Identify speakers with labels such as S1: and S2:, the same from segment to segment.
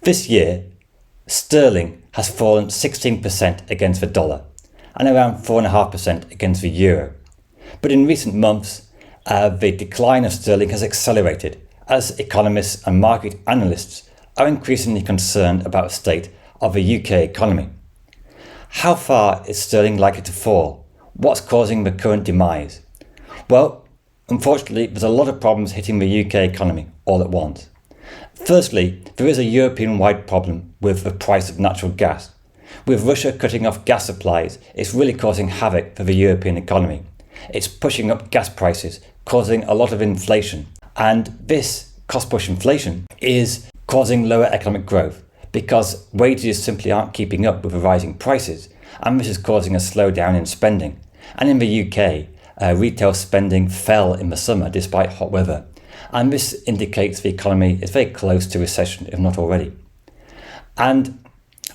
S1: This year, sterling has fallen 16% against the dollar and around 4.5% against the euro. But in recent months, the decline of sterling has accelerated as economists and market analysts are increasingly concerned about the state of the UK economy. How far is sterling likely to fall? What's causing the current demise? Well, unfortunately, there's a lot of problems hitting the UK economy all at once. Firstly, there is a European-wide problem with the price of natural gas. With Russia cutting off gas supplies, it's really causing havoc for the European economy. It's pushing up gas prices, causing a lot of inflation. And this cost-push inflation is causing lower economic growth because wages simply aren't keeping up with the rising prices. And this is causing a slowdown in spending. And in the UK, retail spending fell in the summer despite hot weather. And this indicates the economy is very close to recession, if not already. And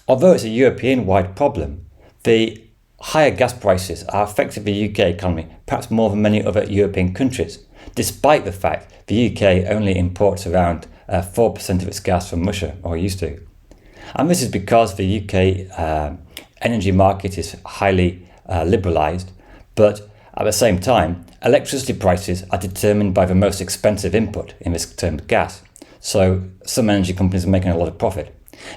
S1: although it's a European-wide problem, the higher gas prices are affecting the UK economy perhaps more than many other European countries, despite the fact the UK only imports around 4% of its gas from Russia, or used to. And this is because the UK energy market is highly liberalised, but at the same time, electricity prices are determined by the most expensive input, in this term gas. So some energy companies are making a lot of profit.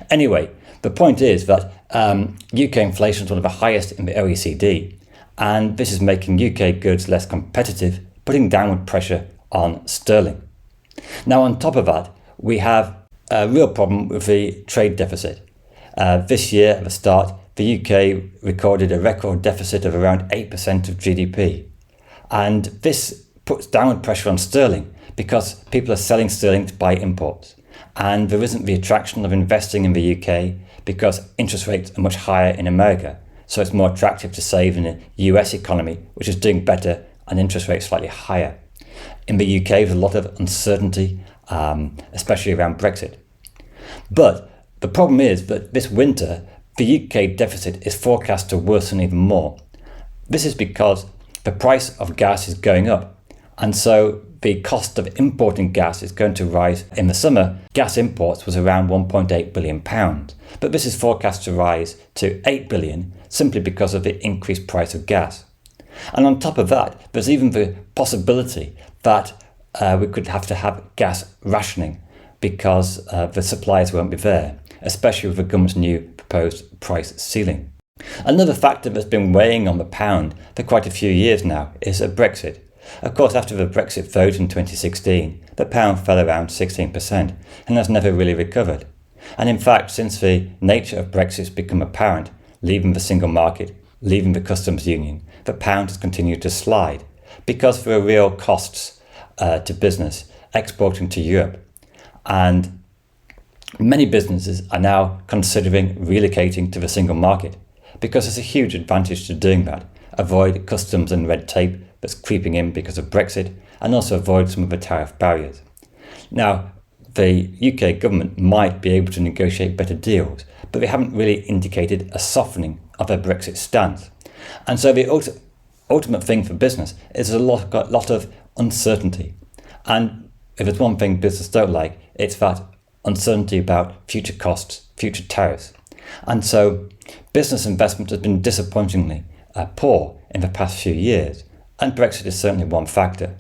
S1: Anyway, the point is that UK inflation is one of the highest in the OECD, and this is making UK goods less competitive, putting downward pressure on sterling. Now, on top of that, we have a real problem with the trade deficit. This year, at the start, the UK recorded a record deficit of around 8% of GDP. And this puts downward pressure on sterling because people are selling sterling to buy imports. And there isn't the attraction of investing in the UK because interest rates are much higher in America. So it's more attractive to save in the US economy, which is doing better and interest rates slightly higher. In the UK, there's a lot of uncertainty, especially around Brexit. But the problem is that this winter, the UK deficit is forecast to worsen even more. This is because the price of gas is going up, and so the cost of importing gas is going to rise. In the summer, gas imports was around £1.8 billion, but this is forecast to rise to £8 billion simply because of the increased price of gas. And on top of that, there's even the possibility that we could have to have gas rationing because the supplies won't be there, especially with the government's new proposed price ceiling. Another factor that's been weighing on the pound for quite a few years now is Brexit. Of course, after the Brexit vote in 2016, the pound fell around 16% and has never really recovered. And in fact, since the nature of Brexit has become apparent, leaving the single market, leaving the customs union, the pound has continued to slide because there are real costs to business exporting to Europe. And many businesses are now considering relocating to the single market because there's a huge advantage to doing that. Avoid customs and red tape that's creeping in because of Brexit, and also avoid some of the tariff barriers. Now, the UK government might be able to negotiate better deals, but they haven't really indicated a softening of their Brexit stance. And so the ultimate thing for business is there's a lot of uncertainty. And if there's one thing business don't like, it's that uncertainty about future costs, future tariffs. And so business investment has been disappointingly poor in the past few years, and Brexit is certainly one factor.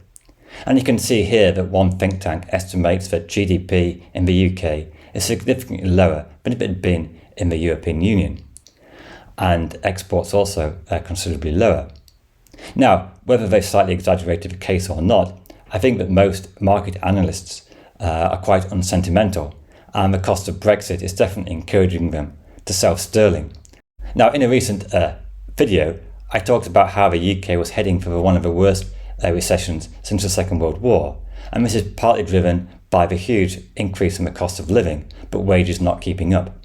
S1: And you can see here that one think tank estimates that GDP in the UK is significantly lower than it had been in the European Union, and exports also are considerably lower. Now, whether they've slightly exaggerated the case or not, I think that most market analysts are quite unsentimental, and the cost of Brexit is definitely encouraging them to sell sterling. Now, in a recent video, I talked about how the UK was heading for one of the worst recessions since the Second World War, and this is partly driven by the huge increase in the cost of living, but wages not keeping up.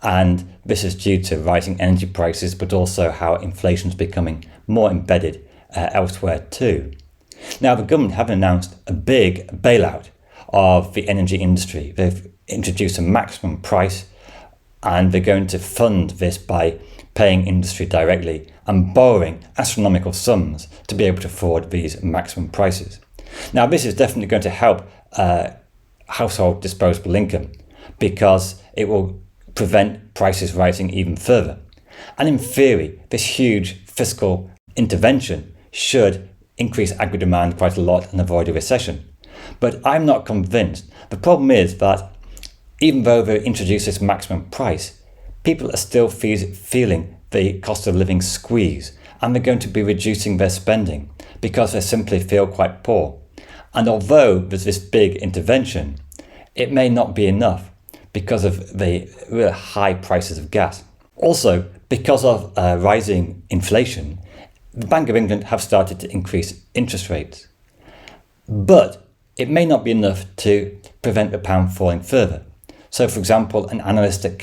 S1: And this is due to rising energy prices, but also how inflation is becoming more embedded elsewhere too. Now, the government have announced a big bailout of the energy industry. They've introduced a maximum price, and they're going to fund this by paying industry directly and borrowing astronomical sums to be able to afford these maximum prices. Now, this is definitely going to help household disposable income, because it will prevent prices rising even further. And in theory, this huge fiscal intervention should increase agri demand quite a lot and avoid a recession. But I'm not convinced. The problem is that even though they introduce this maximum price, people are still feeling the cost of living squeeze, and they're going to be reducing their spending because they simply feel quite poor. And although there's this big intervention, it may not be enough because of the really high prices of gas. Also, because of rising inflation, the Bank of England have started to increase interest rates. But it may not be enough to prevent the pound falling further. So, for example, an analyst at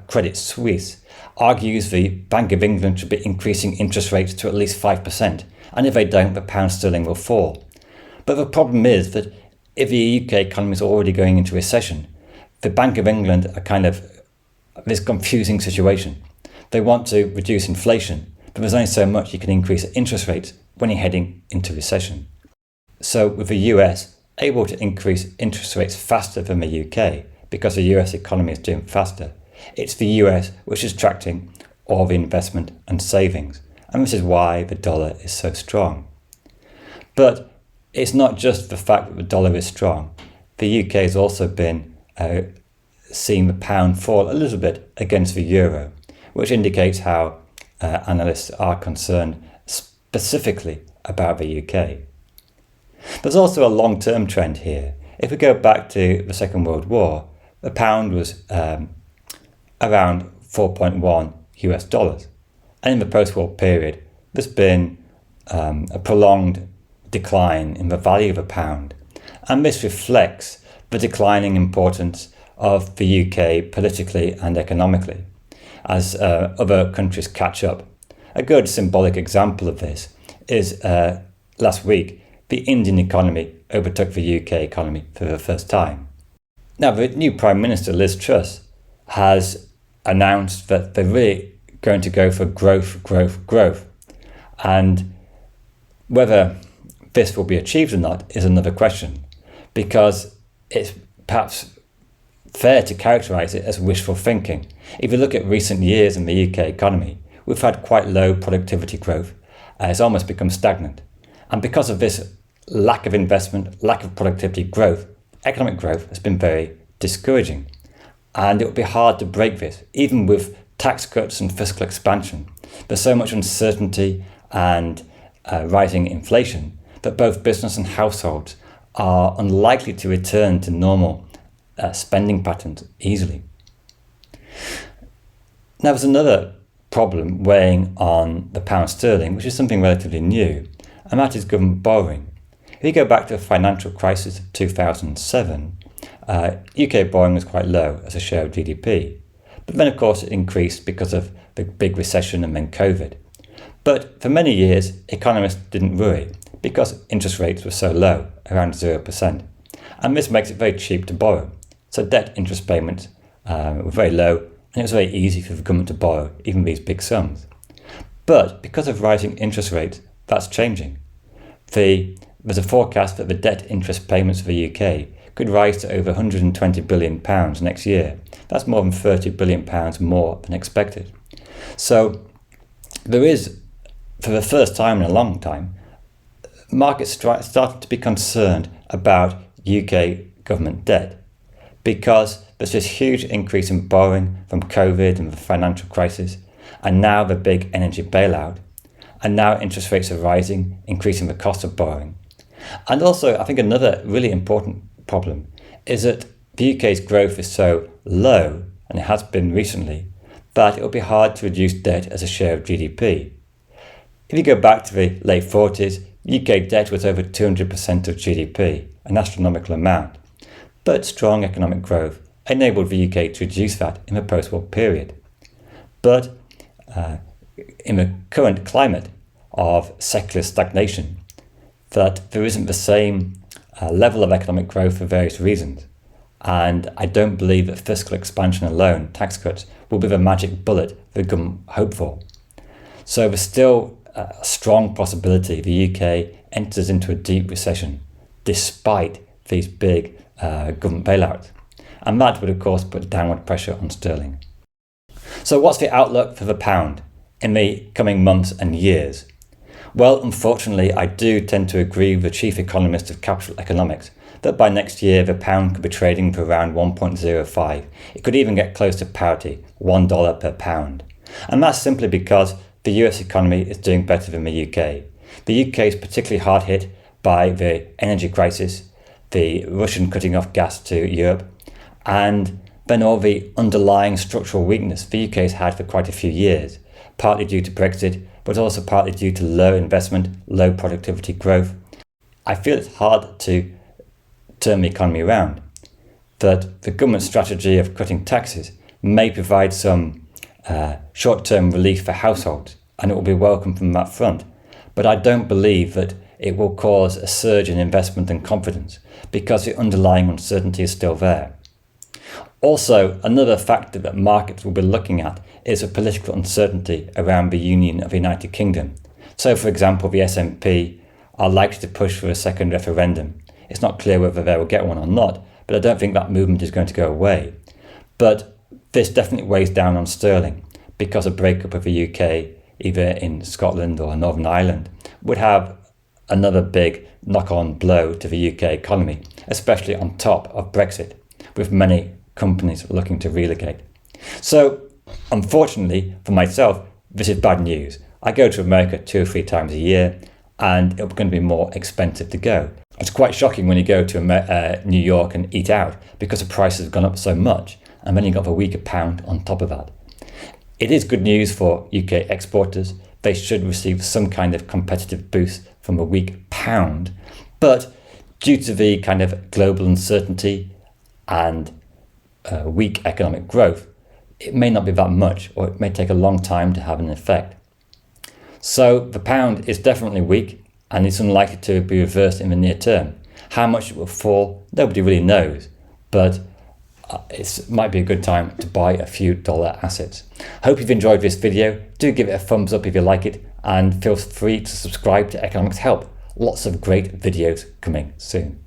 S1: Credit Suisse argues the Bank of England should be increasing interest rates to at least 5%, and if they don't, the pound sterling will fall. But the problem is that if the UK economy is already going into recession, the Bank of England are kind of this confusing situation. They want to reduce inflation, but there's only so much you can increase interest rates when you're heading into recession. So with the US able to increase interest rates faster than the UK because the US economy is doing faster, it's the US which is attracting all the investment and savings. And this is why the dollar is so strong. But it's not just the fact that the dollar is strong. The UK has also been seeing the pound fall a little bit against the euro, which indicates how analysts are concerned specifically about the UK. There's also a long-term trend here. If we go back to the Second World War, the pound was around 4.1 US dollars. And in the post-war period, there's been a prolonged decline in the value of a pound. And this reflects the declining importance of the UK politically and economically as other countries catch up. A good symbolic example of this is last week, the Indian economy overtook the UK economy for the first time. Now, the new Prime Minister, Liz Truss, has announced that they're really going to go for growth. And whether this will be achieved or not is another question, because it's perhaps fair to characterise it as wishful thinking. If you look at recent years in the UK economy, we've had quite low productivity growth. It's almost become stagnant. And because of this lack of investment, lack of productivity growth, economic growth has been very discouraging. And it would be hard to break this, even with tax cuts and fiscal expansion. There's so much uncertainty and rising inflation that both business and households are unlikely to return to normal spending patterns easily. Now, there's another problem weighing on the pound sterling, which is something relatively new, and that is government borrowing. If you go back to the financial crisis of 2007, UK borrowing was quite low as a share of GDP. But then, of course, it increased because of the big recession and then COVID. But for many years, economists didn't worry because interest rates were so low, around 0%. And this makes it very cheap to borrow. So debt interest payments were very low, and it was very easy for the government to borrow even these big sums. But because of rising interest rates, that's changing. There's a forecast that the debt interest payments for the UK could rise to over £120 billion next year. That's more than £30 billion more than expected. So there is, for the first time in a long time, markets started to be concerned about UK government debt because there's this huge increase in borrowing from COVID and the financial crisis, and now the big energy bailout, and now interest rates are rising, increasing the cost of borrowing. And also, I think another really important problem is that the UK's growth is so low, and it has been recently, that it will be hard to reduce debt as a share of GDP. If you go back to the late 40s, UK debt was over 200% of GDP, an astronomical amount. But strong economic growth enabled the UK to reduce that in the post-war period. But in the current climate of secular stagnation, that there isn't the same level of economic growth for various reasons. And I don't believe that fiscal expansion alone, tax cuts, will be the magic bullet the government hope for. So there's still a strong possibility the UK enters into a deep recession despite these big government bailouts. and that would of course put downward pressure on sterling. So what's the outlook for the pound in the coming months and years? Well, unfortunately, I do tend to agree with the chief economist of capital economics that by next year the pound could be trading for around 1.05. It could even get close to parity, $1 per pound. And that's simply because the US economy is doing better than the UK. The UK is particularly hard hit by the energy crisis, the Russian cutting off gas to Europe, and then all the underlying structural weakness the UK has had for quite a few years, partly due to Brexit, but also partly due to low investment, low productivity growth. I feel it's hard to turn the economy around, that the government strategy of cutting taxes may provide some short-term relief for households, and it will be welcome from that front. But I don't believe that it will cause a surge in investment and confidence, because the underlying uncertainty is still there. Also, another factor that markets will be looking at is the political uncertainty around the Union of the United Kingdom. So, for example, the SNP are likely to push for a second referendum. It's not clear whether they will get one or not, but I don't think that movement is going to go away. But this definitely weighs down on sterling, because a breakup of the UK, either in Scotland or Northern Ireland, would have another big knock-on blow to the UK economy, especially on top of Brexit, with many companies looking to relocate. So, unfortunately for myself, this is bad news. I go to America 2 or 3 times a year, and it's going to be more expensive to go. It's quite shocking when you go to New York and eat out, because the prices have gone up so much, and then you've got a weaker pound on top of that. It is good news for UK exporters. They should receive some kind of competitive boost from a weak pound, but due to the kind of global uncertainty and weak economic growth, it may not be that much, or it may take a long time to have an effect. So the pound is definitely weak, and it's unlikely to be reversed in the near term. How much it will fall, nobody really knows, but it might be a good time to buy a few dollar assets. Hope you've enjoyed this video. Do give it a thumbs up if you like it, and feel free to subscribe to Economics Help. Lots of great videos coming soon.